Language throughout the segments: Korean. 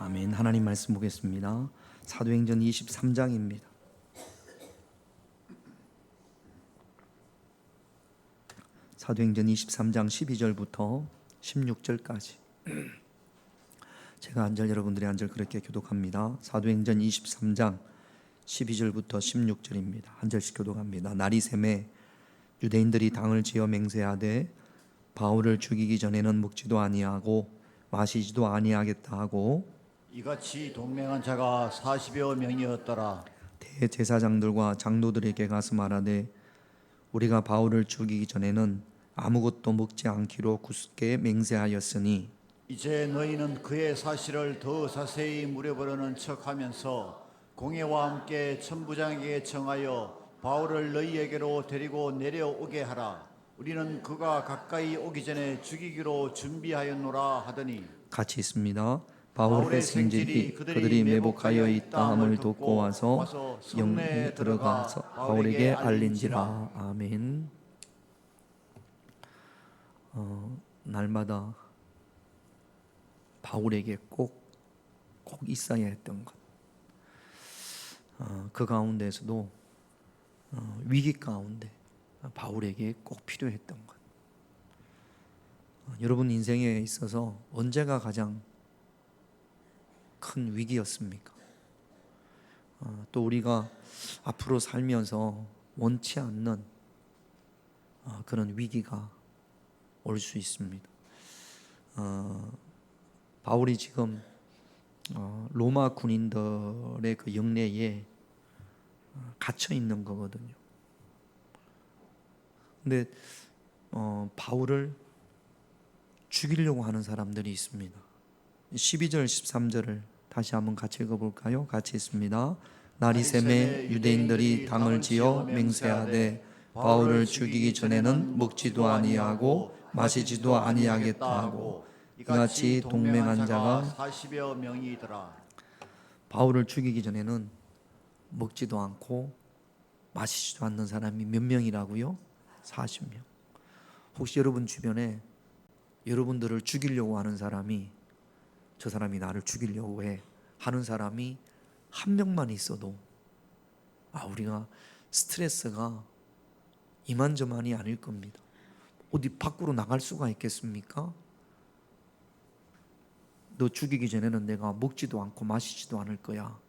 아멘. 하나님 말씀 보겠습니다. 사도행전 23장입니다. 사도행전 23장 12절부터 16절까지 제가 한 절 여러분들이 한 절 그렇게 교독합니다. 사도행전 23장 12절부터 16절입니다. 한 절씩 교독합니다. 날이 새매 유대인들이 당을 지어 맹세하되 바울을 죽이기 전에는 먹지도 아니하고 마시지도 아니하겠다 하고 이같이 동맹한 자가 40여 명이었더라. 대제사장들과 장로들에게 가서 말하되 우리가 바울을 죽이기 전에는 아무것도 먹지 않기로 굳게 맹세하였으니 이제 너희는 그의 사실을 더 자세히 물어보려는 척하면서 공회와 함께 천부장에게 청하여 바울을 너희에게로 데리고 내려오게 하라. 우리는 그가 가까이 오기 전에 죽이기로 준비하였노라 하더니 같이 있습니다. 바울의 생질이 그들이 매복하여 있다 함을 듣고 와서 영내에 들어가서 바울에게 알린지라. 아멘. 날마다 바울에게 꼭 있어야 했던 것. 그 가운데서도 위기 가운데 바울에게 꼭 필요했던 것. 여러분 인생에 있어서 언제가 가장 큰 위기였습니까? 또 우리가 앞으로 살면서 원치 않는 그런 위기가 올 수 있습니다. 바울이 지금 로마 군인들의 그 영내에 갇혀 있는 거거든요. 근데 바울을 죽이려고 하는 사람들이 있습니다. 12절 13절을 다시 한번 같이 읽어볼까요? 같이 있습니다. 날이 새매 유대인들이 당을 지어 맹세하되 바울을 죽이기 전에는 먹지도 아니하고 마시지도 아니하겠다 하고 이같이 동맹한 자가 40여 명이더라. 바울을 죽이기 전에는 먹지도 않고 마시지도 않는 사람이 몇 명이라고요? 40명. 혹시 여러분 주변에 여러분들을 죽이려고 하는 사람이 저 사람이 나를 죽이려고 해 하는 사람이 한 명만 있어도 우리가 스트레스가 이만저만이 아닐 겁니다. 어디 밖으로 나갈 수가 있겠습니까? 너 죽이기 전에는 내가 먹지도 않고 마시지도 않을 거야.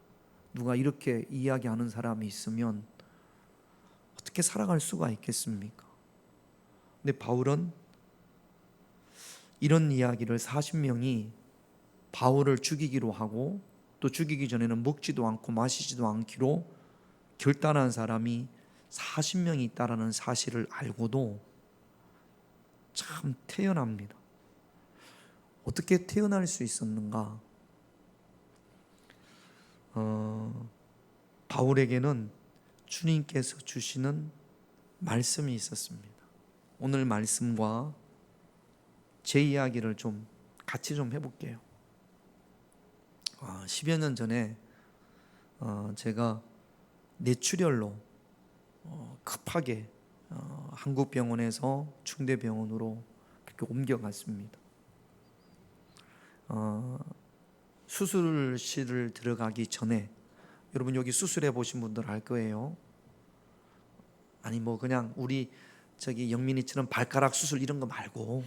누가 이렇게 이야기하는 사람이 있으면 어떻게 살아갈 수가 있겠습니까? 근데 바울은 이런 이야기를 40명이 바울을 죽이기로 하고 또 죽이기 전에는 먹지도 않고 마시지도 않기로 결단한 사람이 40명이 있다라는 사실을 알고도 참 태연합니다. 어떻게 태어날 수 있었는가? 바울에게는 주님께서 주시는 말씀이 있었습니다. 오늘 말씀과 제 이야기를 좀 같이 좀 해볼게요. 10여 년 전에 제가 뇌출혈로 급하게 한국병원에서 충대병원으로 그렇게 옮겨갔습니다. 수술실을 들어가기 전에 여러분 여기 수술해 보신 분들 알 거예요. 아니 뭐 그냥 우리 저기 영민이처럼 발가락 수술 이런 거 말고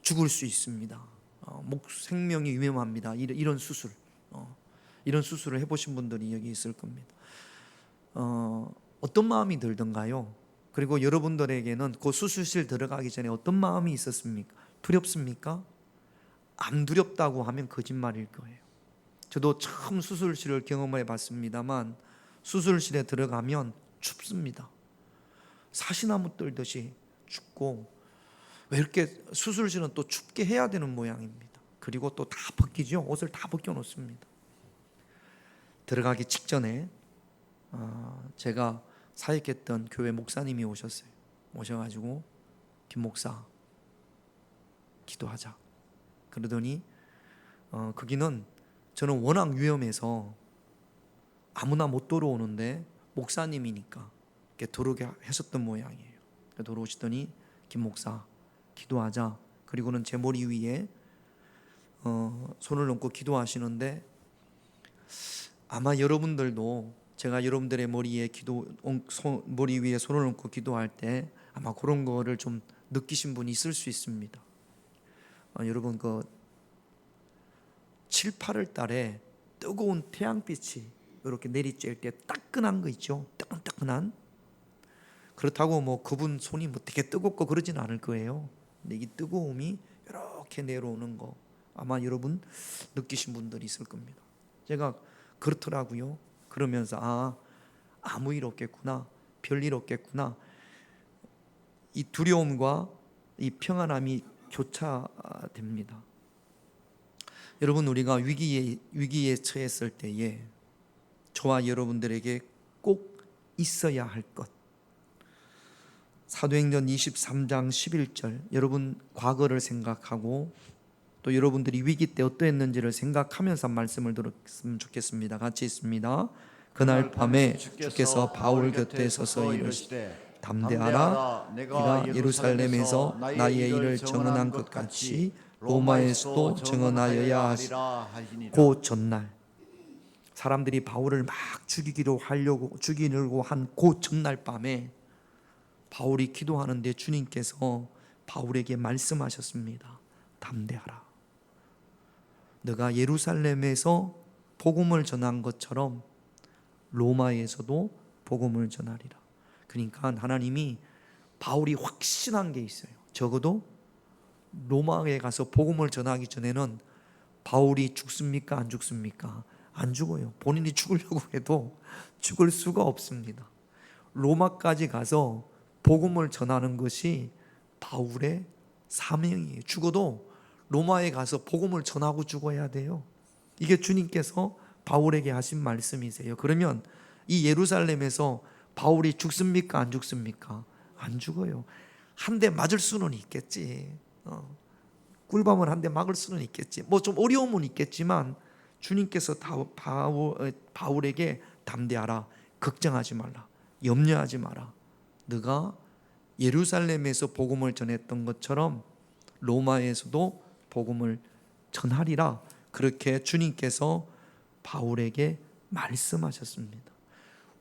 죽을 수 있습니다. 생명이 위험합니다. 이런 수술, 이런 수술을 해보신 분들이 여기 있을 겁니다. 어떤 마음이 들던가요? 그리고 여러분들에게는 그 수술실 들어가기 전에 어떤 마음이 있었습니까? 두렵습니까? 안 두렵다고 하면 거짓말일 거예요. 저도 처음 수술실을 경험해 봤습니다만 수술실에 들어가면 춥습니다. 사시나무 떨듯이 춥고 왜 이렇게 수술실은 또 춥게 해야 되는 모양입니다. 그리고 또 다 벗기죠. 옷을 다 벗겨 놓습니다. 들어가기 직전에 제가 사역했던 교회 목사님이 오셨어요. 오셔가지고 김 목사 기도하자. 그러더니 거기는 저는 워낙 위험해서 아무나 못 들어오는데 목사님이니까 이렇게 들어오게 하셨던 모양이에요. 들어오시더니 김 목사 기도하자. 그리고는 제 머리 위에 손을 얹고 기도하시는데 아마 여러분들도 제가 여러분들의 머리 위에 손을 얹고 기도할 때 아마 그런 거를 좀 느끼신 분이 있을 수 있습니다. 여러분 7, 8월 달에 뜨거운 태양빛이 이렇게 내리쬐을 때 따끈한 거 있죠. 따끈따끈한. 그렇다고 그분 손이 되게 뜨겁고 그러진 않을 거예요. 근데 이 뜨거움이 이렇게 내려오는 거 아마 여러분 느끼신 분들이 있을 겁니다. 제가 그렇더라고요. 그러면서 아무 일 없겠구나, 별일 없겠구나. 이 두려움과 이 평안함이 교차됩니다. 여러분, 우리가 위기에 처했을 때에 저와 여러분들에게 꼭 있어야 할 것, 사도행전 23장 11절, 여러분 과거를 생각하고 또 여러분들이 위기 때 어떠했는지를 생각하면서 말씀을 들었으면 좋겠습니다. 같이 있습니다. 그날 밤에 주께서 바울 곁에 서서 이르시되 담대하라, 네가 예루살렘에서 나의 일을 증언한 것 같이 로마에서도 증언하여야 하리라. 그 전날 사람들이 바울을 막 죽이려고 한 그 전날 밤에 바울이 기도하는데 주님께서 바울에게 말씀하셨습니다. 담대하라. 너가 예루살렘에서 복음을 전한 것처럼 로마에서도 복음을 전하리라. 그러니까 하나님이 바울이 확신한 게 있어요. 적어도 로마에 가서 복음을 전하기 전에는 바울이 죽습니까? 안 죽습니까? 안 죽어요. 본인이 죽으려고 해도 죽을 수가 없습니다. 로마까지 가서 복음을 전하는 것이 바울의 사명이에요. 죽어도 로마에 가서 복음을 전하고 죽어야 돼요. 이게 주님께서 바울에게 하신 말씀이세요. 그러면 이 예루살렘에서 바울이 죽습니까? 안 죽습니까? 안 죽어요. 한 대 맞을 수는 있겠지. 꿀밤을 한 대 막을 수는 있겠지. 좀 어려움은 있겠지만 주님께서 바울에게 담대하라, 걱정하지 말라, 염려하지 마라. 네가 예루살렘에서 복음을 전했던 것처럼 로마에서도 복음을 전하리라. 그렇게 주님께서 바울에게 말씀하셨습니다.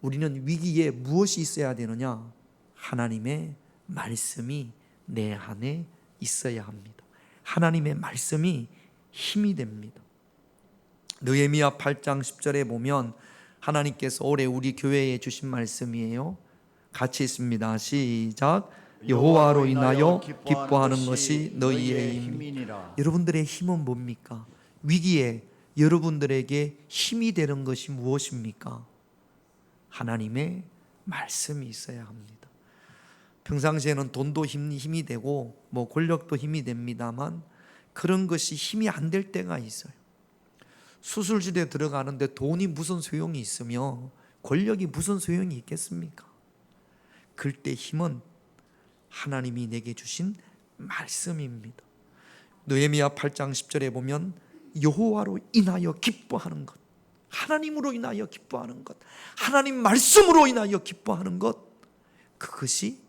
우리는 위기에 무엇이 있어야 되느냐? 하나님의 말씀이 내 안에 있어야 합니다. 하나님의 말씀이 힘이 됩니다. 느헤미야 8장 10절에 보면 하나님께서 올해 우리 교회에 주신 말씀이에요. 같이 있습니다. 시작. 여호와로 인하여 기뻐하는 것이 너희의 힘이니라. 여러분들의 힘은 뭡니까? 위기에 여러분들에게 힘이 되는 것이 무엇입니까? 하나님의 말씀이 있어야 합니다. 평상시에는 돈도 힘이 되고 권력도 힘이 됩니다만 그런 것이 힘이 안 될 때가 있어요. 수술실에 들어가는데 돈이 무슨 소용이 있으며 권력이 무슨 소용이 있겠습니까? 그때 힘은 하나님이 내게 주신 말씀입니다. 느헤미야 8장 10절에 보면 여호와로 인하여 기뻐하는 것, 하나님으로 인하여 기뻐하는 것, 하나님 말씀으로 인하여 기뻐하는 것, 그것이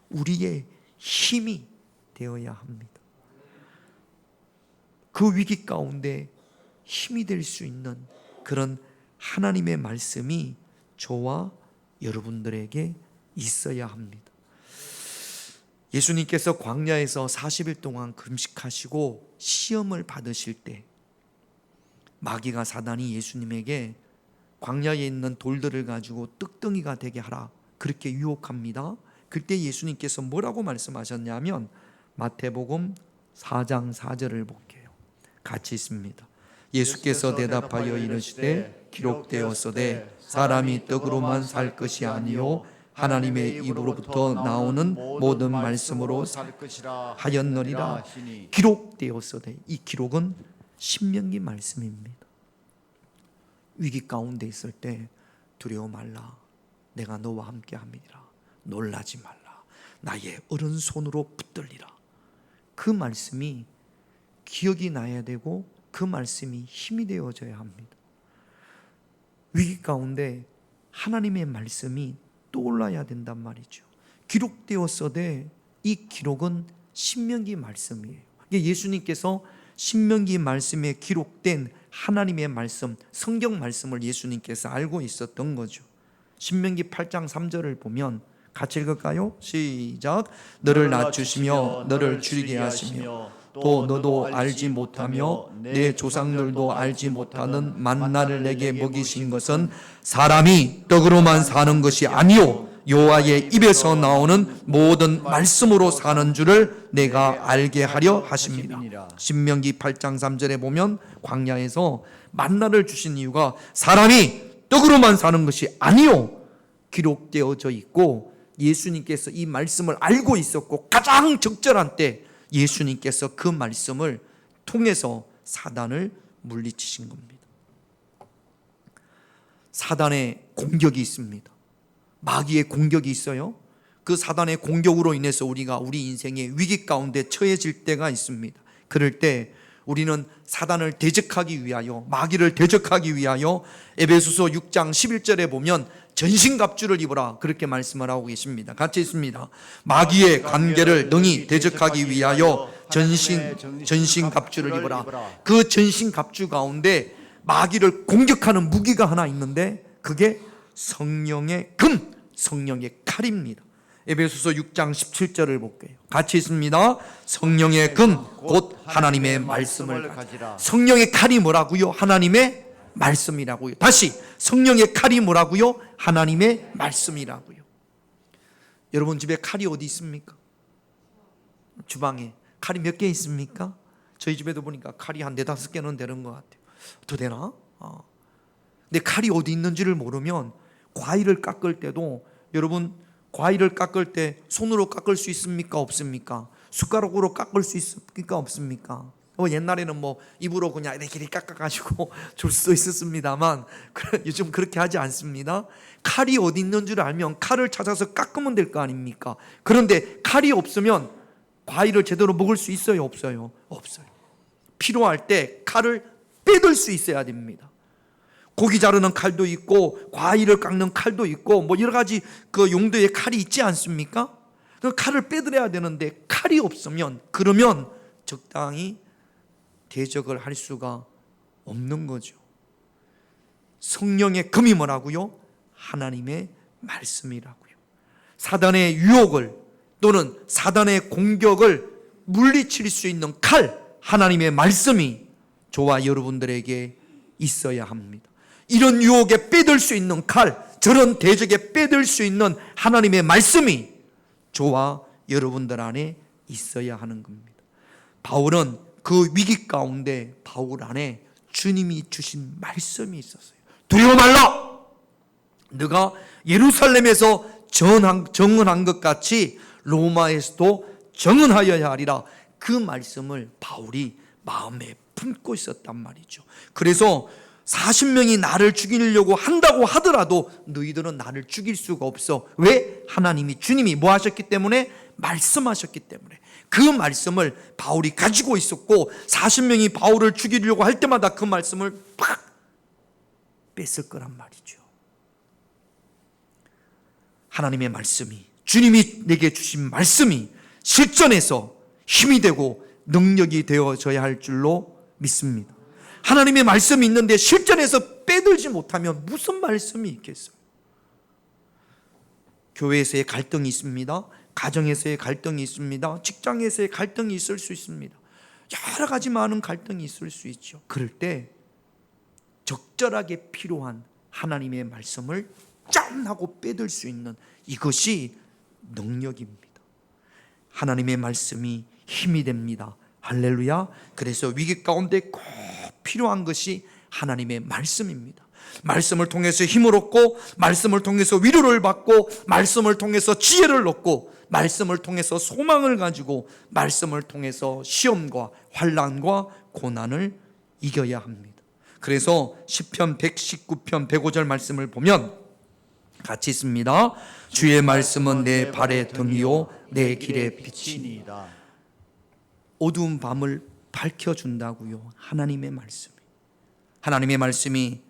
우리의 힘이 되어야 합니다. 그 위기 가운데 힘이 될 수 있는 그런 하나님의 말씀이 저와 여러분들에게 있어야 합니다. 예수님께서 광야에서 40일 동안 금식하시고 시험을 받으실 때 마귀가 사단이 예수님에게 광야에 있는 돌들을 가지고 떡덩이가 되게 하라 그렇게 유혹합니다. 그때 예수님께서 뭐라고 말씀하셨냐면 마태복음 4장 4절을 볼게요. 같이 있습니다. 예수께서 대답하여 이르시되 기록되었으되 사람이 떡으로만 살 것이 아니요 하나님의 입으로부터 나오는 모든 말씀으로 살 것이라 하였느니라. 기록되었으되, 이 기록은 신명기 말씀입니다. 위기 가운데 있을 때 두려워 말라, 내가 너와 함께 함이니라. 놀라지 말라, 나의 오른손으로 붙들리라. 그 말씀이 기억이 나야 되고 그 말씀이 힘이 되어져야 합니다. 위기 가운데 하나님의 말씀이 떠올라야 된단 말이죠. 기록되었으되, 이 기록은 신명기 말씀이에요. 예수님께서 신명기 말씀에 기록된 하나님의 말씀, 성경 말씀을 예수님께서 알고 있었던 거죠. 신명기 8장 3절을 보면 같이 읽을까요? 시작. 너를 낮추시며 너를 줄이게 하시며 또 너도 알지 못하며 내 조상들도 알지 못하는 만나를 내게 먹이신 것은 사람이 떡으로만 사는 것이 아니요 여호와의 입에서 나오는 모든 말씀으로 사는 줄을 내가 알게 하려 하십니다. 신명기 8장 3절에 보면 광야에서 만나를 주신 이유가 사람이 떡으로만 사는 것이 아니요 기록되어져 있고, 예수님께서 이 말씀을 알고 있었고 가장 적절한 때 예수님께서 그 말씀을 통해서 사단을 물리치신 겁니다. 사단의 공격이 있습니다. 마귀의 공격이 있어요. 그 사단의 공격으로 인해서 우리가 우리 인생의 위기 가운데 처해질 때가 있습니다. 그럴 때 우리는 사단을 대적하기 위하여, 마귀를 대적하기 위하여 에베소서 6장 11절에 보면 전신갑주를 입어라 그렇게 말씀을 하고 계십니다. 같이 있습니다. 마귀의 관계를 능히 대적하기 위하여 전신갑주를 입어라. 그 전신갑주 가운데 마귀를 공격하는 무기가 하나 있는데 그게 성령의 금, 성령의 칼입니다. 에베소서 6장 17절을 볼게요. 같이 있습니다. 성령의 금, 곧 하나님의 말씀을 가지라. 성령의 칼이 뭐라고요? 하나님의 말씀이라고요. 다시 성령의 칼이 뭐라고요? 하나님의 말씀이라고요. 여러분 집에 칼이 어디 있습니까? 주방에 칼이 몇 개 있습니까? 저희 집에도 보니까 칼이 한 4-5개는 되는 것 같아요. 더 되나? 근데 칼이 어디 있는지를 모르면 과일을 깎을 때도, 여러분 과일을 깎을 때 손으로 깎을 수 있습니까? 없습니까? 숟가락으로 깎을 수 있습니까? 없습니까? 옛날에는 뭐 입으로 그냥 이렇게 깎아가지고 줄 수도 있었습니다만 요즘 그렇게 하지 않습니다. 칼이 어디 있는 줄 알면 칼을 찾아서 깎으면 될 거 아닙니까? 그런데 칼이 없으면 과일을 제대로 먹을 수 있어요? 없어요? 없어요. 필요할 때 칼을 빼들 수 있어야 됩니다. 고기 자르는 칼도 있고 과일을 깎는 칼도 있고 뭐 여러 가지 그 용도의 칼이 있지 않습니까? 그 칼을 빼들어야 되는데 칼이 없으면, 그러면 적당히 대적을 할 수가 없는 거죠. 성령의 금이 뭐라고요? 하나님의 말씀이라고요. 사단의 유혹을 또는 사단의 공격을 물리칠 수 있는 칼, 하나님의 말씀이 저와 여러분들에게 있어야 합니다. 이런 유혹에 빼들 수 있는 칼, 저런 대적에 빼들 수 있는 하나님의 말씀이 저와 여러분들 안에 있어야 하는 겁니다. 바울은 그 위기 가운데 바울 안에 주님이 주신 말씀이 있었어요. 두려워 말라! 너가 예루살렘에서 정언한 것 같이 로마에서도 정언하여야 하리라. 그 말씀을 바울이 마음에 품고 있었단 말이죠. 그래서 40명이 나를 죽이려고 한다고 하더라도 너희들은 나를 죽일 수가 없어. 왜? 하나님이, 주님이 뭐 하셨기 때문에? 말씀하셨기 때문에. 그 말씀을 바울이 가지고 있었고 40명이 바울을 죽이려고 할 때마다 그 말씀을 팍 뺐을 거란 말이죠. 하나님의 말씀이, 주님이 내게 주신 말씀이 실전에서 힘이 되고 능력이 되어져야 할 줄로 믿습니다. 하나님의 말씀이 있는데 실전에서 빼들지 못하면 무슨 말씀이 있겠어요? 교회에서의 갈등이 있습니다. 가정에서의 갈등이 있습니다. 직장에서의 갈등이 있을 수 있습니다. 여러 가지 많은 갈등이 있을 수 있죠. 그럴 때 적절하게 필요한 하나님의 말씀을 짠 하고 빼들 수 있는 이것이 능력입니다. 하나님의 말씀이 힘이 됩니다. 할렐루야. 그래서 위기 가운데 꼭 필요한 것이 하나님의 말씀입니다. 말씀을 통해서 힘을 얻고, 말씀을 통해서 위로를 받고, 말씀을 통해서 지혜를 얻고, 말씀을 통해서 소망을 가지고, 말씀을 통해서 시험과 환난과 고난을 이겨야 합니다. 그래서 시편 119편 105절 말씀을 보면 같이 있습니다. 주의 말씀은 내 발의 등이요 내 길의 빛이니이다. 어두운 밤을 밝혀준다고요. 하나님의 말씀이. 하나님의 말씀이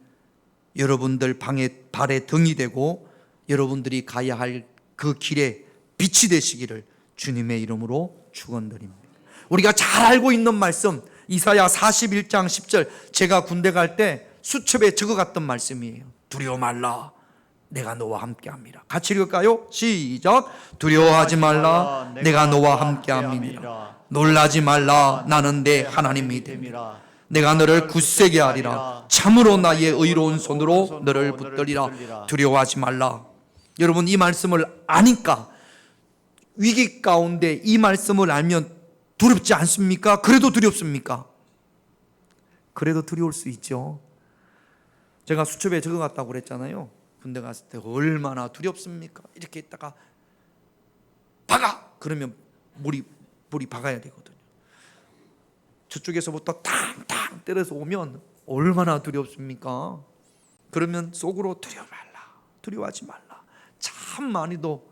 여러분들 발의 등이 되고 여러분들이 가야 할 그 길에 빛이 되시기를 주님의 이름으로 축원드립니다. 우리가 잘 알고 있는 말씀, 이사야 41장 10절, 제가 군대 갈 때 수첩에 적어갔던 말씀이에요. 두려워 말라, 내가 너와 함께함이라. 같이 읽을까요? 시작. 두려워하지 말라, 내가 너와 함께함이니라. 놀라지 말라, 나는 내 하나님이 됨이라. 내가 너를 굳세게 하리라. 참으로 나의 의로운 손으로 너를 붙들리라. 두려워하지 말라. 여러분, 이 말씀을 아니까, 위기 가운데 이 말씀을 알면 두렵지 않습니까? 그래도 두렵습니까? 그래도 두려울 수 있죠. 제가 수첩에 적어갔다고 그랬잖아요. 군대 갔을 때 얼마나 두렵습니까? 이렇게 있다가 박아! 그러면 물이 박아야 되거든요. 저쪽에서부터 탕탕 때려서 오면 얼마나 두렵습니까? 그러면 속으로 두려워하지 말라, 참 많이도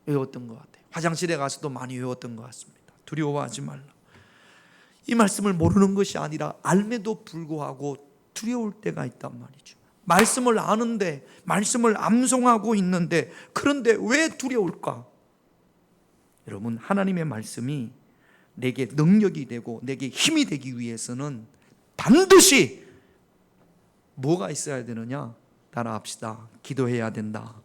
외웠던 것 같아요. 화장실에 가서도 많이 외웠던 것 같습니다. 두려워하지 말라. 이 말씀을 모르는 것이 아니라 알매도 불구하고 두려울 때가 있단 말이죠. 말씀을 아는데, 말씀을 암송하고 있는데, 그런데 왜 두려울까? 여러분, 하나님의 말씀이 내게 능력이 되고 내게 힘이 되기 위해서는 반드시 뭐가 있어야 되느냐? 따라합시다. 기도해야 된다.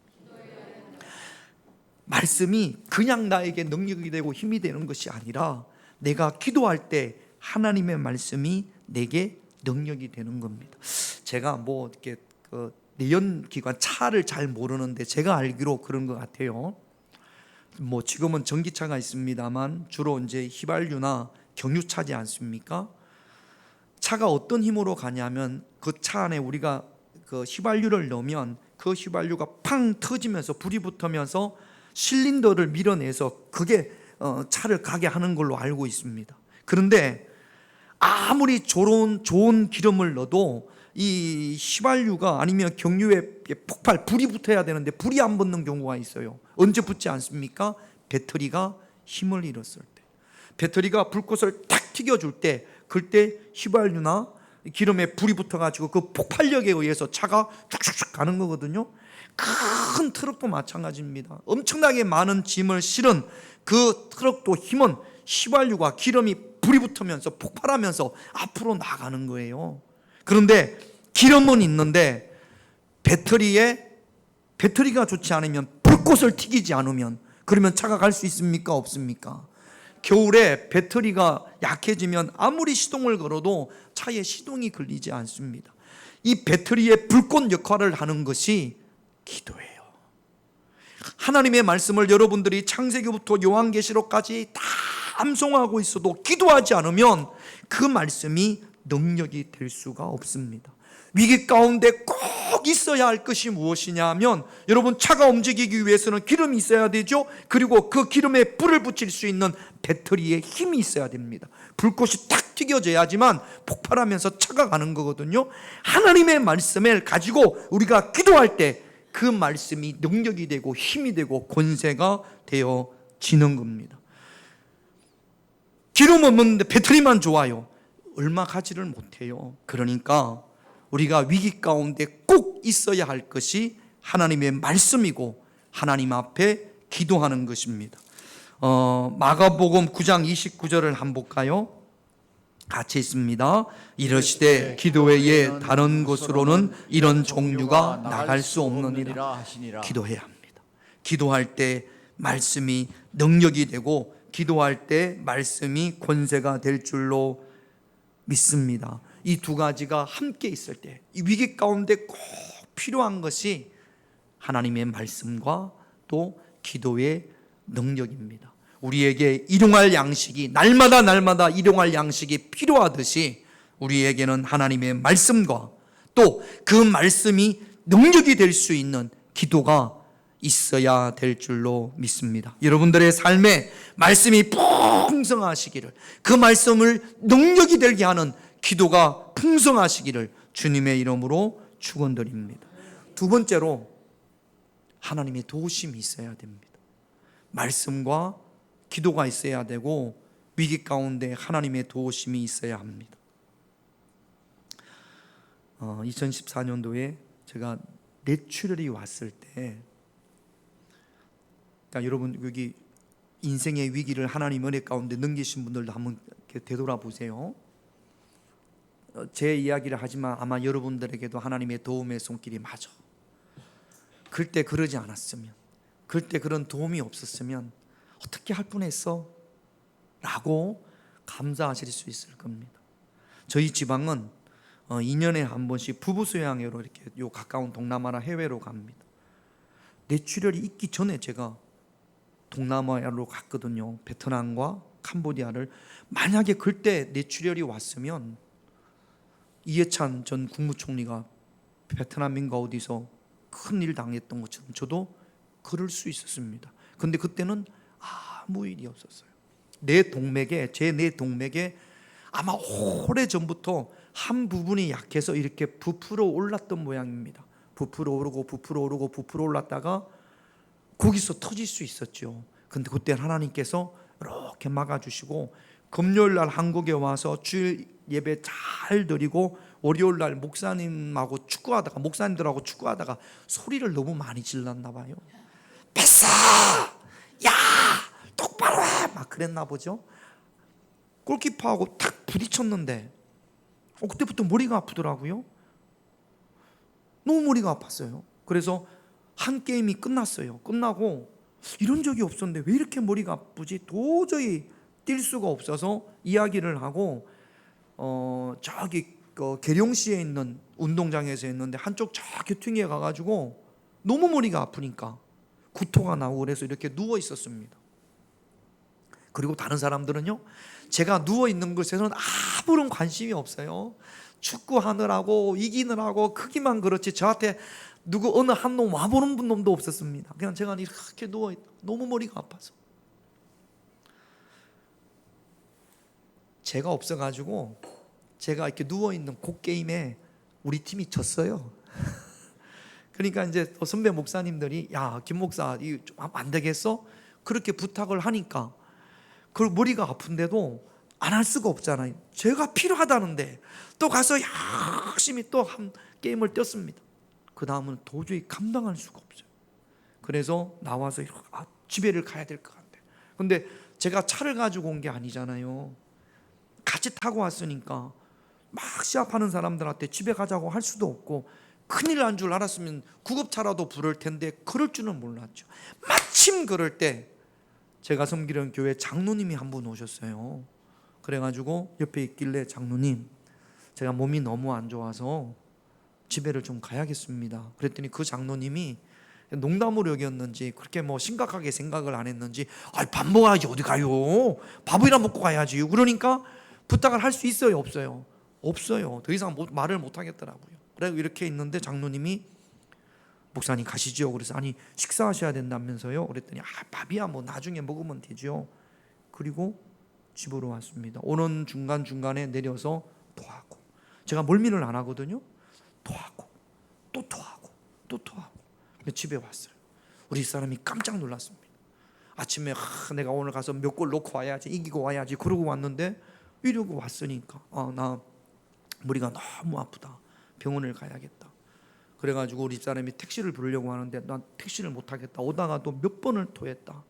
말씀이 그냥 나에게 능력이 되고 힘이 되는 것이 아니라 내가 기도할 때 하나님의 말씀이 내게 능력이 되는 겁니다. 제가 뭐 이렇게 내연기관 차를 잘 모르는데 제가 알기로 그런 것 같아요. 뭐 지금은 전기차가 있습니다만 주로 이제 휘발유나 경유차지 않습니까? 차가 어떤 힘으로 가냐면 그 차 안에 우리가 그 휘발유를 넣으면 그 휘발유가 팡 터지면서 불이 붙으면서 실린더를 밀어내서 그게 차를 가게 하는 걸로 알고 있습니다. 그런데 아무리 좋은 기름을 넣어도 이 휘발유가 아니면 경유에 불이 붙어야 되는데 불이 안 붙는 경우가 있어요. 언제 붙지 않습니까? 배터리가 힘을 잃었을 때, 배터리가 불꽃을 탁 튀겨줄 때, 그때 휘발유나 기름에 불이 붙어가지고 그 폭발력에 의해서 차가 쭉쭉쭉 가는 거거든요. 큰 트럭도 마찬가지입니다. 엄청나게 많은 짐을 실은 그 트럭도 힘은 휘발유가 기름이 불이 붙으면서 폭발하면서 앞으로 나가는 거예요. 그런데 기름은 있는데 배터리가 좋지 않으면, 불꽃을 튀기지 않으면, 그러면 차가 갈 수 있습니까? 없습니까? 겨울에 배터리가 약해지면 아무리 시동을 걸어도 차에 시동이 걸리지 않습니다. 이 배터리의 불꽃 역할을 하는 것이 기도예요. 하나님의 말씀을 여러분들이 창세기부터 요한계시록까지 다 암송하고 있어도 기도하지 않으면 그 말씀이 능력이 될 수가 없습니다. 위기 가운데 꼭 있어야 할 것이 무엇이냐 하면, 여러분, 차가 움직이기 위해서는 기름이 있어야 되죠. 그리고 그 기름에 불을 붙일 수 있는 배터리에 힘이 있어야 됩니다. 불꽃이 탁 튀겨져야지만 폭발하면서 차가 가는 거거든요. 하나님의 말씀을 가지고 우리가 기도할 때 그 말씀이 능력이 되고 힘이 되고 권세가 되어지는 겁니다. 기름 없는데 배터리만 좋아요. 얼마 가지를 못해요. 그러니까 우리가 위기 가운데 꼭 있어야 할 것이 하나님의 말씀이고 하나님 앞에 기도하는 것입니다. 마가복음 9장 29절을 한번 볼까요? 같이 있습니다. 이르시되 기도 외에 다른 곳으로는 이런 종류가 나갈 수 없느니라. 기도해야 합니다. 기도할 때 말씀이 능력이 되고 기도할 때 말씀이 권세가 될 줄로 믿습니다. 이 두 가지가 함께 있을 때, 이 위기 가운데 꼭 필요한 것이 하나님의 말씀과 또 기도의 능력입니다. 우리에게 일용할 양식이 날마다 일용할 양식이 필요하듯이 우리에게는 하나님의 말씀과 또 그 말씀이 능력이 될 수 있는 기도가 있어야 될 줄로 믿습니다. 여러분들의 삶에 말씀이 풍성하시기를, 그 말씀을 능력이 되게 하는 기도가 풍성하시기를 주님의 이름으로 축원드립니다. 두 번째로 하나님의 도우심이 있어야 됩니다. 말씀과 기도가 있어야 되고 위기 가운데 하나님의 도우심이 있어야 합니다. 2014년도에 제가 뇌출혈이 왔을 때, 그러니까 여러분 여기 인생의 위기를 하나님 은혜 가운데 넘기신 분들도 한번 되돌아보세요. 제 이야기를 하지만 아마 여러분들에게도 하나님의 도움의 손길이 맞아. 그때 그러지 않았으면, 그때 그런 도움이 없었으면 어떻게 할 뻔했어? 라고 감사하실 수 있을 겁니다. 저희 지방은 2년에 한 번씩 부부 수양회로 이렇게 요 가까운 동남아나 해외로 갑니다. 뇌출혈이 있기 전에 제가 동남아로 갔거든요. 베트남과 캄보디아를. 만약에 그때 뇌출혈이 왔으면 이해찬 전 국무총리가 베트남인가 어디서 큰일 당했던 것처럼 저도 그럴 수 있었습니다. 근데 그때는 아무 일이 없었어요. 제 뇌 동맥에 아마 오래전부터 한 부분이 약해서 이렇게 부풀어 올랐던 모양입니다. 부풀어 오르고 올랐다가 거기서 터질 수 있었죠. 근데 그때 하나님께서 이렇게 막아주시고 금요일 날 한국에 와서 주일 예배 잘 드리고 월요일 날 목사님들하고 축구하다가 소리를 너무 많이 질렀나 봐요. 뺐어! 야! 똑바로 해! 막 그랬나 보죠. 골키퍼하고 탁 부딪혔는데 그때부터 머리가 아프더라고요. 너무 머리가 아팠어요. 그래서 한 게임이 끝났어요. 끝나고 이런 적이 없었는데 왜 이렇게 머리가 아프지? 도저히 뛸 수가 없어서 이야기를 하고 저기 계룡시에 있는 운동장에서 했는데 한쪽 저 교통에 가가지고 너무 머리가 아프니까 구토가 나고 그래서 이렇게 누워 있었습니다. 그리고 다른 사람들은요, 제가 누워 있는 것에는 아무런 관심이 없어요. 축구하느라고 이기느라고 크기만 그렇지 저한테 어느 한 놈 와보는 놈도 없었습니다. 그냥 제가 이렇게 누워 있다. 너무 머리가 아파서. 제가 없어가지고 제가 이렇게 누워 있는 그 게임에 우리 팀이 졌어요. 그러니까 이제 선배 목사님들이 야, 김 목사 이거 좀 안 되겠어? 그렇게 부탁을 하니까 그 머리가 아픈데도 안 할 수가 없잖아요. 제가 필요하다는데 또 가서 열심히 또 한 게임을 뛰었습니다. 그 다음은 도저히 감당할 수가 없어요. 그래서 나와서 집에를 가야 될 것 같아. 근데 제가 차를 가지고 온 게 아니잖아요. 같이 타고 왔으니까 막 시합하는 사람들한테 집에 가자고 할 수도 없고, 큰일 난 줄 알았으면 구급차라도 부를 텐데 그럴 줄은 몰랐죠. 마침 그럴 때 제가 섬기는 교회 장로님이 한 분 오셨어요. 그래가지고 옆에 있길래 장로님, 제가 몸이 너무 안 좋아서 집에를 좀 가야겠습니다. 그랬더니 그 장로님이 농담으로 여겼는지 그렇게 심각하게 생각을 안 했는지 밥 먹어야지 어디 가요? 밥이나 먹고 가야지. 그러니까 부탁을 할 수 있어요 없어요? 없어요. 더 이상 말을 못 하겠더라고요. 그래서 이렇게 있는데 장로님이 목사님 가시죠. 그래서 아니 식사하셔야 된다면서요. 그랬더니 밥이야 나중에 먹으면 되죠. 그리고 집으로 왔습니다. 오는 중간중간에 내려서 토하고, 제가 멀미를 안 하거든요. 토하고 또 토하고 또 토하고 집에 왔어요. 우리 사람이 깜짝 놀랐습니다. 아침에 내가 오늘 가서 몇 골 넣고 와야지, 이기고 와야지 그러고 왔는데 이러고 왔으니까 나 머리가 너무 아프다, 병원을 가야겠다. 그래가지고 우리 집사람이 택시를 부르려고 하는데 난 택시를 못 하겠다. 오다가 또 몇 번을 토했다.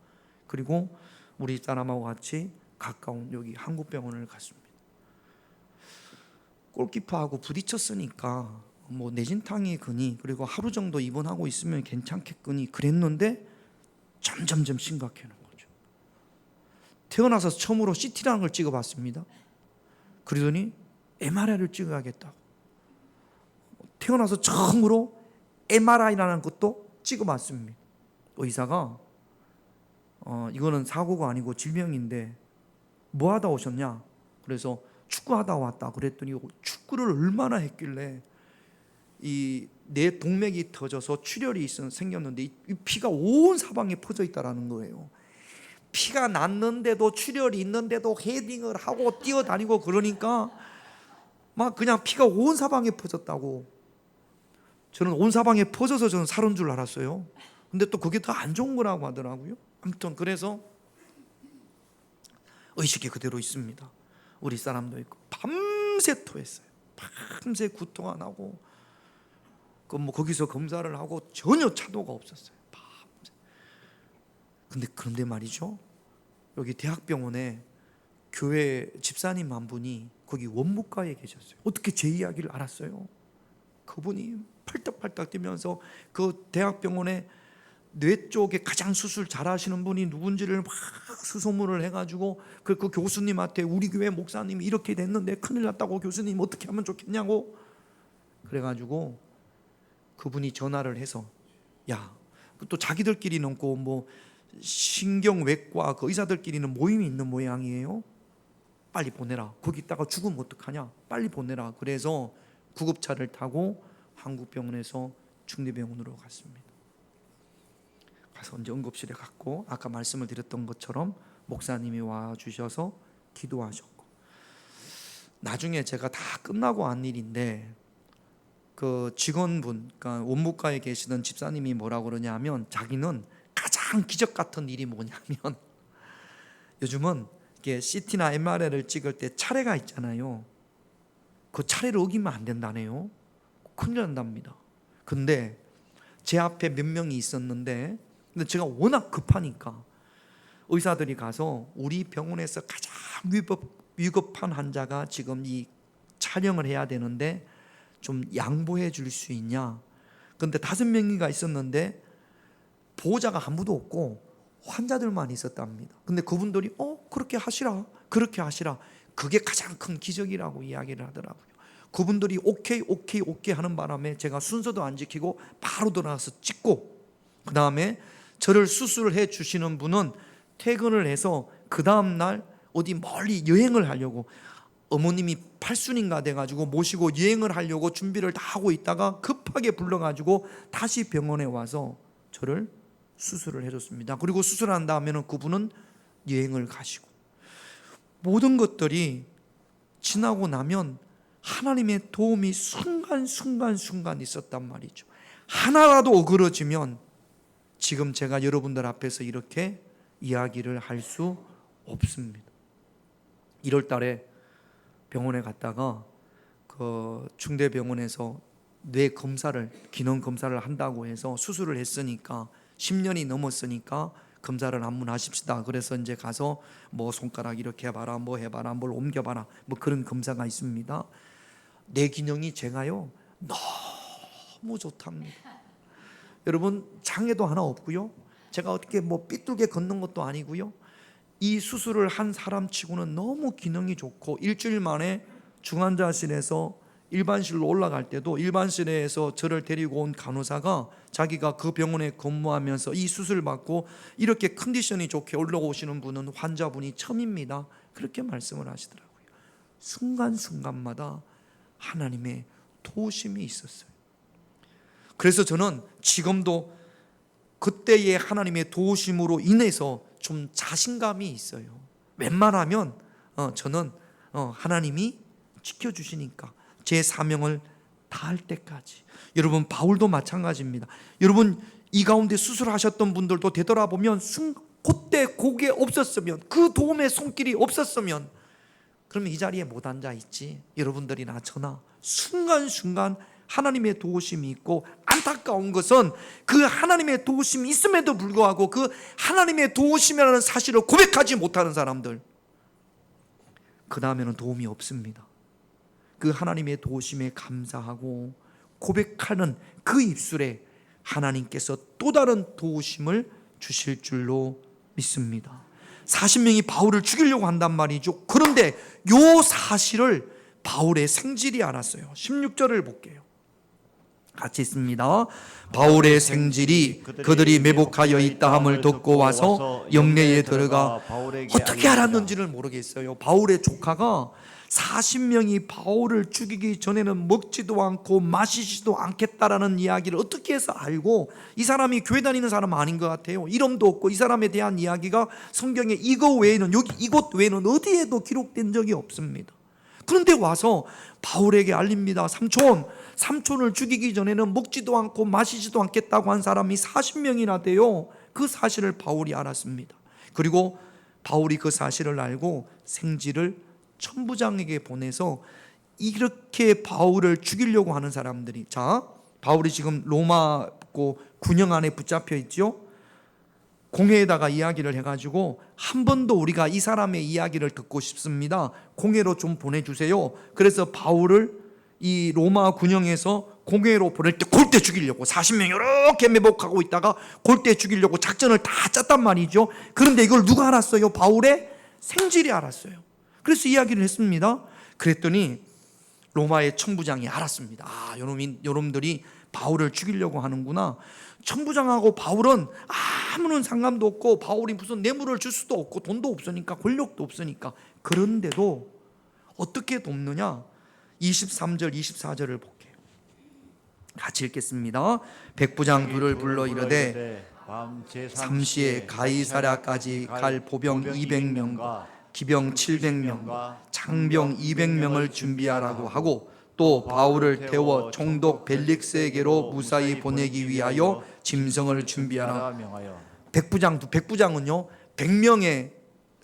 그리고 우리 집사람하고 같이 가까운 여기 한국병원을 갔습니다. 골키퍼하고 부딪혔으니까 내진탕이 거니, 그리고 하루 정도 입원하고 있으면 괜찮겠거니 그랬는데 점점점 심각해지는 거죠. 태어나서 처음으로 CT라는 걸 찍어봤습니다. 그러더니 MRI를 찍어야겠다고. 태어나서 처음으로 MRI라는 것도 찍어봤습니다. 의사가 이거는 사고가 아니고 질병인데 뭐 하다 오셨냐? 그래서 축구하다 왔다 그랬더니 축구를 얼마나 했길래 이 내 동맥이 터져서 출혈이 생겼는데 이 피가 온 사방에 퍼져 있다라는 거예요. 피가 났는데도 출혈이 있는데도 헤딩을 하고 뛰어다니고 그러니까 막 그냥 피가 온 사방에 퍼졌다고. 저는 온 사방에 퍼져서 저는 살은 줄 알았어요. 근데 또 그게 더 안 좋은 거라고 하더라고요. 아무튼 그래서 의식이 그대로 있습니다. 우리 사람도 있고 밤새 토했어요. 밤새 구토가 나고 거기서 검사를 하고 전혀 차도가 없었어요. 밤새. 그런데 말이죠, 여기 대학병원에 교회 집사님 한 분이 거기 원무과에 계셨어요. 어떻게 제 이야기를 알았어요? 그분이 팔딱팔딱 뛰면서 그 대학병원에 뇌 쪽에 가장 수술 잘하시는 분이 누군지를 막 수소문을 해가지고 그 교수님한테 우리 교회 목사님이 이렇게 됐는데 큰일 났다고, 교수님 어떻게 하면 좋겠냐고. 그래가지고 그분이 전화를 해서, 야, 또 자기들끼리는 뭐 신경외과 그 의사들끼리는 모임이 있는 모양이에요. 빨리 보내라. 거기 있다가 죽으면 어떡하냐, 빨리 보내라. 그래서 구급차를 타고 한국병원에서 중대병원으로 갔습니다. 가서 이제 응급실에 갔고, 아까 말씀을 드렸던 것처럼 목사님이 와 주셔서 기도하셨고, 나중에 제가 다 끝나고 한 일인데, 그 직원분, 그러니까 원무과에 계시던 집사님이 뭐라고 그러냐면, 자기는 가장 기적 같은 일이 뭐냐면, 요즘은 이게 CT나 MRI를 찍을 때 차례가 있잖아요. 그 차례를 어기면 안 된다네요. 큰일 난답니다. 근데 제 앞에 몇 명이 있었는데, 근데 제가 워낙 급하니까 의사들이 가서 우리 병원에서 가장 위급한 환자가 지금 이 촬영을 해야 되는데 좀 양보해 줄 수 있냐. 근데 5명이가 있었는데 보호자가 아무도 없고 환자들만 있었답니다. 근데 그분들이 그렇게 하시라, 그렇게 하시라. 그게 가장 큰 기적이라고 이야기를 하더라고요. 그분들이 오케이 하는 바람에 제가 순서도 안 지키고 바로 돌아가서 찍고, 그 다음에 저를 수술을 해 주시는 분은 퇴근을 해서 그 다음날 어디 멀리 여행을 하려고, 어머님이 8순인가 돼가지고 모시고 여행을 하려고 준비를 다 하고 있다가 급하게 불러가지고 다시 병원에 와서 저를 수술을 해줬습니다. 그리고 수술한 다음에는 그분은 여행을 가시고, 모든 것들이 지나고 나면 하나님의 도움이 순간 있었단 말이죠. 하나라도 어그러지면 지금 제가 여러분들 앞에서 이렇게 이야기를 할 수 없습니다. 1월 달에 병원에 갔다가 그 중대병원에서 뇌 검사를, 기능 검사를 한다고 해서 수술을 했으니까 10년이 넘었으니까 검사를 한번 하십시다. 그래서 이제 가서 뭐 손가락 이렇게 해봐라, 뭐 해봐라, 뭘 옮겨봐라, 뭐 그런 검사가 있습니다. 뇌 기능이 제가요 너무 좋답니다. 여러분, 장애도 하나 없고요, 제가 어떻게 뭐 삐뚤게 걷는 것도 아니고요, 이 수술을 한 사람 치고는 너무 기능이 좋고, 일주일 만에 중환자실에서 일반실로 올라갈 때도 일반실에서 저를 데리고 온 간호사가 자기가 그 병원에 근무하면서 이 수술 받고 이렇게 컨디션이 좋게 올라오시는 분은 환자분이 처음입니다. 그렇게 말씀을 하시더라고요. 순간순간마다 하나님의 도우심이 있었어요. 그래서 저는 지금도 그때의 하나님의 도우심으로 인해서 좀 자신감이 있어요. 웬만하면 저는 하나님이 지켜주시니까 제 사명을 다할 때까지. 여러분, 바울도 마찬가지입니다. 여러분, 이 가운데 수술하셨던 분들도 되돌아보면 그때 그게 없었으면, 그 도움의 손길이 없었으면, 그러면 이 자리에 못 앉아 있지. 여러분들이나 저나 순간순간 하나님의 도우심이 있고, 안타까운 것은 그 하나님의 도우심이 있음에도 불구하고 그 하나님의 도우심이라는 사실을 고백하지 못하는 사람들, 그 다음에는 도움이 없습니다. 그 하나님의 도우심에 감사하고 고백하는 그 입술에 하나님께서 또 다른 도우심을 주실 줄로 믿습니다. 40명이 바울을 죽이려고 한단 말이죠. 그런데 이 사실을 바울의 생질이 알았어요. 16절을 볼게요. 같이 있습니다. 바울의 생질이 그들이 매복하여 있다 함을 듣고 와서 영내에 들어가, 어떻게 알았는지를 모르겠어요. 바울의 조카가 40명이 바울을 죽이기 전에는 먹지도 않고 마시지도 않겠다라는 이야기를 어떻게 해서 알고, 이 사람이 교회 다니는 사람 아닌 것 같아요. 이름도 없고 이 사람에 대한 이야기가 성경에 이거 외에는, 여기 이곳 외에는 어디에도 기록된 적이 없습니다. 그런데 와서 바울에게 알립니다. 삼촌을 죽이기 전에는 먹지도 않고 마시지도 않겠다고 한 사람이 40명이나 돼요. 그 사실을 바울이 알았습니다. 그리고 바울이 그 사실을 알고 생지를 천부장에게 보내서, 이렇게 바울을 죽이려고 하는 사람들이, 바울이 지금 로마 군영 안에 붙잡혀 있죠. 공회에다가 이야기를 해가지고 한 번 더 우리가 이 사람의 이야기를 듣고 싶습니다. 공회로 좀 보내주세요. 그래서 바울을 이 로마 군영에서 공회로 보낼 때 골대 죽이려고 40명 이렇게 매복하고 있다가 골대 죽이려고 작전을 다 짰단 말이죠. 그런데 이걸 누가 알았어요? 바울의 생질이 알았어요. 그래서 이야기를 했습니다. 그랬더니 로마의 천부장이 알았습니다. 여러분들이 바울을 죽이려고 하는구나. 천부장하고 바울은 아무런 상관도 없고, 바울이 무슨 뇌물을 줄 수도 없고 돈도 없으니까, 권력도 없으니까. 그런데도 어떻게 돕느냐? 23절 24절을 볼게요. 같이 읽겠습니다. 백부장 둘을 불러 이르되 밤 삼시에 가이사랴까지 갈 보병 200명과 기병 700명과 장병 200명을 준비하라고 하고, 또 바울을 태워 총독 벨릭스에게로 무사히 보내기 위하여 짐승을 준비하라. 백부장은요 100명의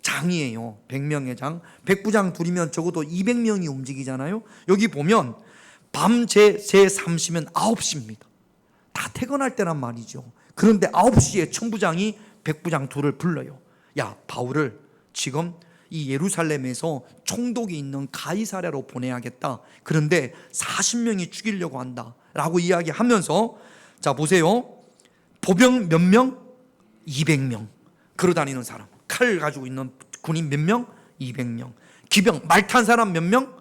장이에요. 100명의 장. 백부장 둘이면 적어도 200명이 움직이잖아요. 여기 보면 밤 제 3시면 9시입니다. 다 퇴근할 때란 말이죠. 그런데 9시에 천부장이 백부장 둘을 불러요. 야, 바울을 지금 이 예루살렘에서 총독이 있는 가이사랴로 보내야겠다. 그런데 40명이 죽이려고 한다 라고 이야기하면서, 자 보세요. 보병 몇 명? 200명. 걸어다니는 사람, 칼 가지고 있는 군인 몇 명? 200명. 기병, 말 탄 사람 몇 명?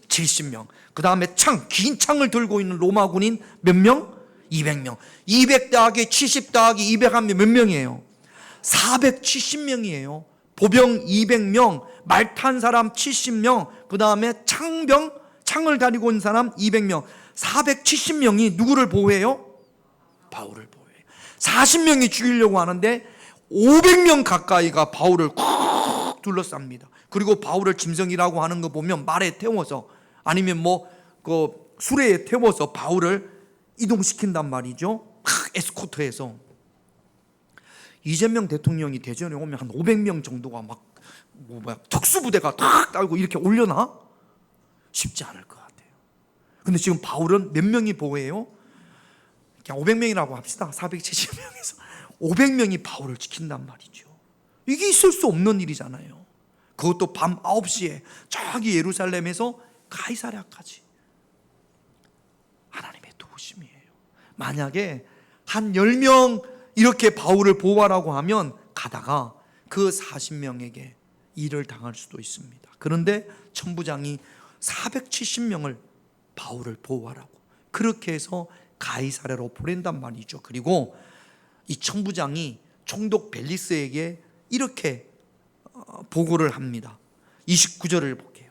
70명. 그 다음에 창, 긴 창을 들고 있는 로마 군인 몇 명? 200명. 200 더하기 70 더하기 200 하면 몇 명이에요? 470명이에요. 보병 200명, 말 탄 사람 70명, 그 다음에 창을 가지고 있는 사람 200명. 470명이 누구를 보호해요? 바울을 보호해요. 40명이 죽이려고 하는데 500명 가까이가 바울을 쿡 둘러쌉니다. 그리고 바울을 짐승이라고 하는 거 보면 말에 태워서, 아니면 그 수레에 태워서 바울을 이동시킨단 말이죠. 에스코트해서. 이재명 대통령이 대전에 오면 한 500명 정도가 특수부대가 탁 달고 이렇게 올려놔? 쉽지 않을 것 같아요. 근데 지금 바울은 몇 명이 보호해요? 그냥 500명이라고 합시다. 470명에서 500명이 바울을 지킨단 말이죠. 이게 있을 수 없는 일이잖아요. 그것도 밤 9시에 저기 예루살렘에서 가이사랴까지. 하나님의 도우심이에요. 만약에 한 10명 이렇게 바울을 보호하라고 하면 가다가 그 40명에게 일을 당할 수도 있습니다. 그런데 천부장이 470명을 바울을 보호하라고 그렇게 해서 가이사랴로 보낸단 말이죠. 그리고 이 천부장이 총독 벨리스에게 이렇게 보고를 합니다. 29절을 볼게요.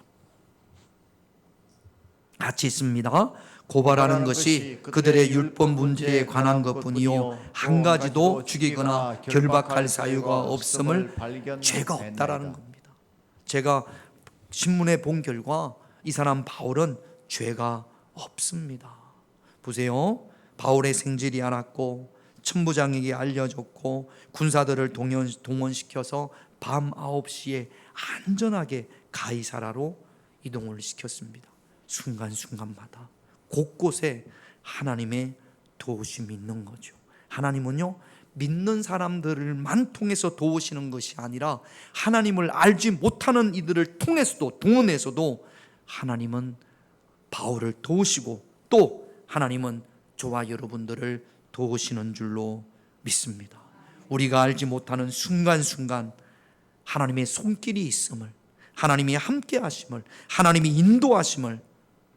같이 있습니다. 고발하는 것이 그들의 율법 문제에 관한 것뿐이요 한 가지도 죽이거나 결박할 사유가 없음을 죄가 없다라는 겁니다. 제가 신문에 본 결과 이 사람 바울은 죄가 없습니다. 보세요. 바울의 생질이 알았고 천부장에게 알려졌고 군사들을 동원시켜서 밤 9시에 안전하게 가이사라로 이동을 시켰습니다. 순간순간마다 곳곳에 하나님의 도우심이 있는 거죠. 하나님은요 믿는 사람들만 통해서 도우시는 것이 아니라 하나님을 알지 못하는 이들을 통해서도 동원해서도 하나님은 바울을 도우시고 또 하나님은 저와 여러분들을 도우시는 줄로 믿습니다. 우리가 알지 못하는 순간순간 하나님의 손길이 있음을, 하나님이 함께 하심을, 하나님이 인도하심을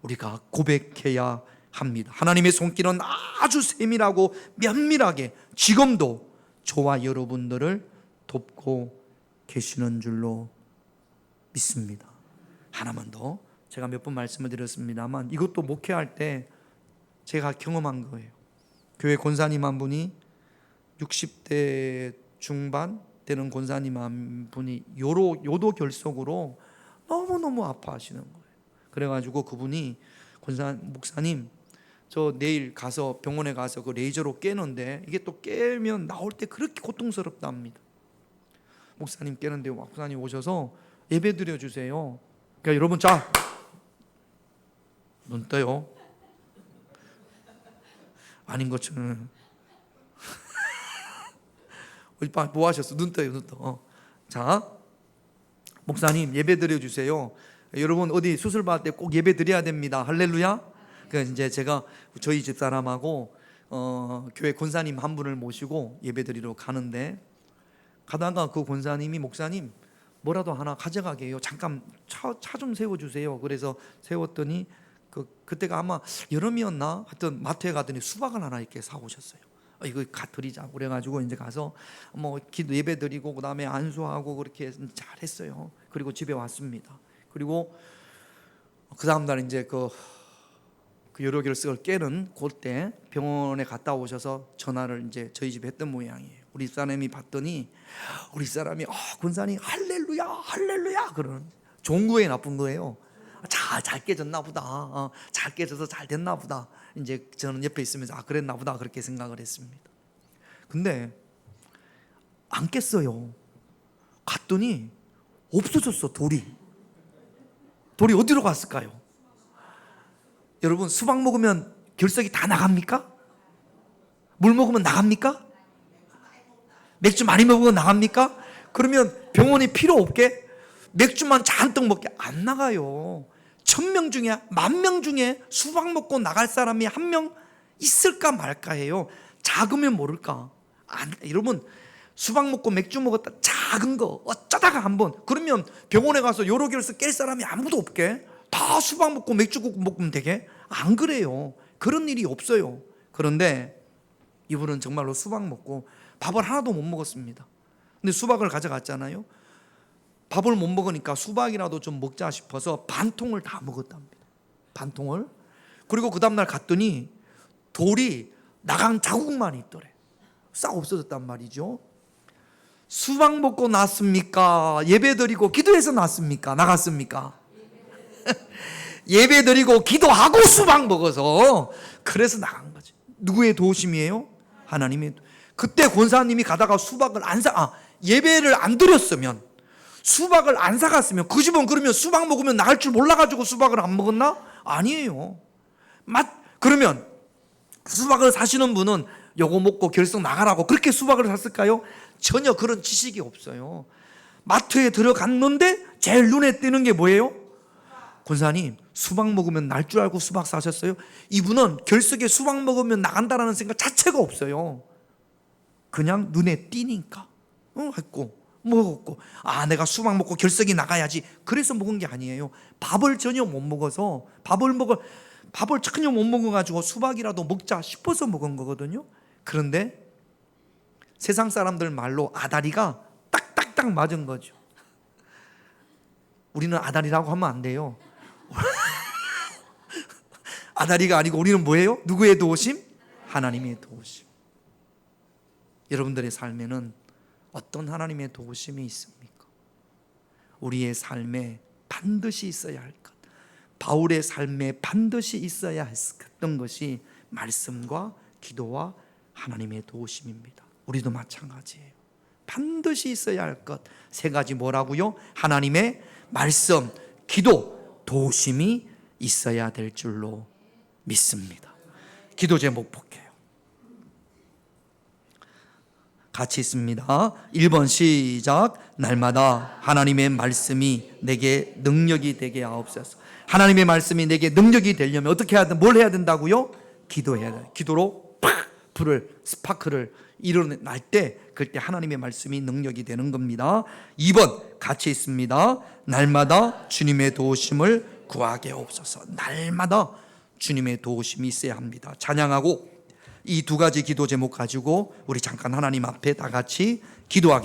우리가 고백해야 합니다. 하나님의 손길은 아주 세밀하고 면밀하게 지금도 저와 여러분들을 돕고 계시는 줄로 믿습니다. 하나만 더, 제가 몇 번 말씀을 드렸습니다만 이것도 목회할 때 제가 경험한 거예요. 교회 권사님 한 분이 60대 중반 되는 권사님 한 분이 요도 결석으로 너무너무 아파하시는 거예요. 그래가지고 그분이 목사님 저 내일 가서 병원에 가서 그 레이저로 깨는데 이게 또 깨면 나올 때 그렇게 고통스럽답니다. 목사님 깨는데 목사님 오셔서 예배 드려주세요. 그러니까 여러분 자 눈 떠요. 아닌 것처럼 뭐 하셨어? 눈 떠요, 눈 떠. 자, 목사님 예배 드려주세요. 여러분 어디 수술 받을 때 꼭 예배 드려야 됩니다. 할렐루야. 그래서 이제 제가 저희 집 사람하고 교회 권사님 한 분을 모시고 예배 드리러 가는데, 가다가 그 권사님이 목사님 뭐라도 하나 가져가게 해요. 잠깐 차 좀 세워주세요. 그래서 세웠더니 그때가 아마 여름이었나? 하여튼 마트에 가더니 수박을 하나 이렇게 사오셨어요. 이거 드리자고 그래가지고 이제 가서 뭐 기도 예배 드리고 그다음에 안수하고 그렇게 잘했어요. 그리고 집에 왔습니다. 그리고 그 다음날 이제 그 요로결석을 깨는 그때 병원에 갔다 오셔서 전화를 이제 저희 집에 했던 모양이에요. 우리 집사람이 봤더니 우리 집사람이 권사님 할렐루야 할렐루야 그러는, 좋은 거예요 나쁜 거예요? 잘 깨졌나 보다. 잘 깨져서 잘 됐나 보다. 이제 저는 옆에 있으면서 그랬나 보다 그렇게 생각을 했습니다. 근데 안 깼어요. 갔더니 없어졌어. 돌이 어디로 갔을까요? 여러분 수박 먹으면 결석이 다 나갑니까? 물 먹으면 나갑니까? 맥주 많이 먹으면 나갑니까? 그러면 병원이 필요 없게 맥주만 잔뜩 먹게 안 나가요. 1000명 중에 10,000명 중에 수박 먹고 나갈 사람이 한 명 있을까 말까 해요. 작으면 모를까. 여러분 수박 먹고 맥주 먹었다 작은 거 어쩌다가 한번, 그러면 병원에 가서 요로결석 깰 사람이 아무도 없게 다 수박 먹고 맥주 먹으면 되게? 안 그래요. 그런 일이 없어요. 그런데 이분은 정말로 수박 먹고 밥을 하나도 못 먹었습니다. 근데 수박을 가져갔잖아요. 밥을 못 먹으니까 수박이라도 좀 먹자 싶어서 반 통을 다 먹었답니다. 반 통을. 그리고 그 다음날 갔더니 돌이 나간 자국만 있더래. 싹 없어졌단 말이죠. 수박 먹고 났습니까? 예배 드리고 기도해서 났습니까? 나갔습니까? 예배 드리고 기도하고 수박 먹어서 그래서 나간 거죠. 누구의 도우심이에요? 하나님의. 그때 권사님이 가다가 수박을 예배를 안 드렸으면, 수박을 안 사갔으면, 그 집은 그러면 수박 먹으면 나갈 줄 몰라가지고 수박을 안 먹었나? 아니에요. 그러면 수박을 사시는 분은 요거 먹고 결석 나가라고 그렇게 수박을 샀을까요? 전혀 그런 지식이 없어요. 마트에 들어갔는데 제일 눈에 띄는 게 뭐예요? 권사님 수박 먹으면 날 줄 알고 수박 사셨어요? 이분은 결석에 수박 먹으면 나간다라는 생각 자체가 없어요. 그냥 눈에 띄니까 했고 먹었고, 내가 수박 먹고 결석이 나가야지 그래서 먹은 게 아니에요. 밥을 전혀 못 먹어서 밥을 전혀 못 먹어가지고 수박이라도 먹자 싶어서 먹은 거거든요. 그런데 세상 사람들 말로 아다리가 딱딱딱 맞은 거죠. 우리는 아다리라고 하면 안 돼요. 아다리가 아니고 우리는 뭐예요? 누구의 도우심? 하나님의 도우심. 여러분들의 삶에는 어떤 하나님의 도우심이 있습니까? 우리의 삶에 반드시 있어야 할 것, 바울의 삶에 반드시 있어야 했던 것이 말씀과 기도와 하나님의 도우심입니다. 우리도 마찬가지예요. 반드시 있어야 할 것 세 가지 뭐라고요? 하나님의 말씀, 기도, 도우심이 있어야 될 줄로 믿습니다. 기도 제목 볼게요. 같이 있습니다. 1번 시작. 날마다 하나님의 말씀이 내게 능력이 되게 하옵소서. 하나님의 말씀이 내게 능력이 되려면 어떻게 해야 돼? 뭘 해야 된다고요? 기도해야 돼. 기도로 스파크를 일어날 때, 그때 하나님의 말씀이 능력이 되는 겁니다. 2번 같이 있습니다. 날마다 주님의 도우심을 구하게 하옵소서. 날마다 주님의 도우심이 있어야 합니다. 찬양하고 이 두 가지 기도 제목 가지고 우리 잠깐 하나님 앞에 다 같이 기도하겠습니다.